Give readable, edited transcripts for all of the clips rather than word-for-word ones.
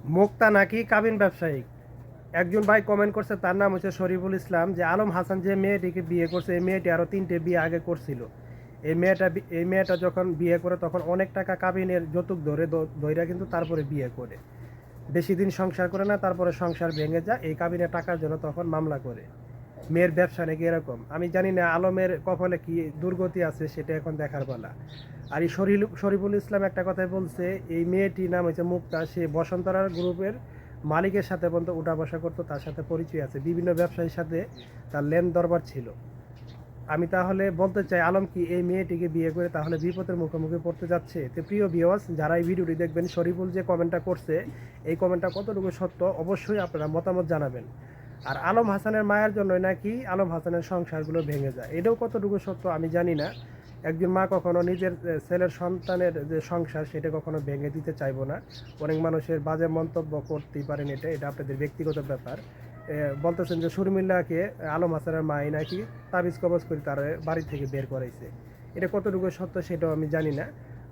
মুক্তা নাকি কাবিন ব্যবসায়িক। একজন ভাই কমেন্ট করছে, তার নাম হচ্ছে শরীফুল ইসলাম, যে আলম হাসান যে মেয়েটিকে বিয়ে করছে, এই মেয়েটি আরও 3টে বিয়ে আগে করছিল। এই মেয়েটা যখন বিয়ে করে তখন অনেক টাকা কাবিনের যৌতুক ধরে কিন্তু তারপরে বিয়ে করে। বেশি দিন সংসার করে না, তারপরে সংসার ভেঙে যায় এই কাবিনের টাকার জন্য, তখন মামলা করে। মেয়ের ব্যবসা নাকি এরকম। আমি জানি না আলমের কপালে কি দুর্গতি আছে, সেটা এখন দেখার পালা। আর এই শরীফুল ইসলাম একটা কথাই বলছে, এই মেয়েটির নাম হচ্ছে মুক্তা, সে বসন্তরার গ্রুপের মালিকের সাথে পর্যন্ত উঠা বসা করতো, তার সাথে পরিচয় আছে, বিভিন্ন ব্যবসায়ীর সাথে তার লেন দরবার ছিল। আমি তাহলে বলতে চাই, আলম কি এই মেয়েটিকে বিয়ে করে তাহলে বিপদের মুখোমুখি পড়তে যাচ্ছে? তো প্রিয় ভিউয়ার্স, যারা এই ভিডিওটি দেখবেন, শরীফুল যে কমেন্টটা করছে, এই কমেন্টটা কতটুকু সত্য অবশ্যই আপনারা মতামত জানাবেন। আর আলম হাসানের মায়ের জন্যই নাকি আলম হাসানের সংসারগুলো ভেঙে যায়, এটাও কতটুকু সত্য আমি জানি না। একজন মা কখনো নিজের ছেলের সন্তানের যে সংসার, সেটা কখনো ভেঙে দিতে চাইবো না। অনেক মানুষের বাজে মন্তব্য করতেই পারেন, এটা আপনাদের ব্যক্তিগত ব্যাপার। বলতেছেন যে শর্মিলাকে আলম হাসানের মাই নাকি তাবিজ কবজ করে তার বাড়ি থেকে বের করাইছে, এটা কতটুকু সত্য সেটাও আমি জানি না।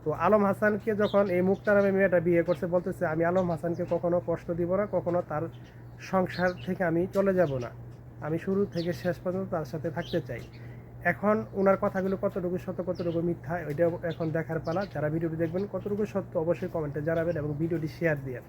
তো আলম হাসানকে যখন এই মুক্তা নামে মেয়েটা বিয়ে করছে, বলতেছে আমি আলম হাসানকে কখনো কষ্ট দিব না, কখনো তার সংসার থেকে আমি চলে যাব না, আমি শুরু থেকে শেষ পর্যন্ত তার সাথে থাকতে চাই। এখন ওনার কথাগুলো কতটুকু সত্য কতটুকু মিথ্যা, ওইটা এখন দেখার পালা। যারা ভিডিওটি দেখবেন কতটুকু সত্য অবশ্যই কমেন্টে জানাবেন এবং ভিডিওটি শেয়ার দিয়ে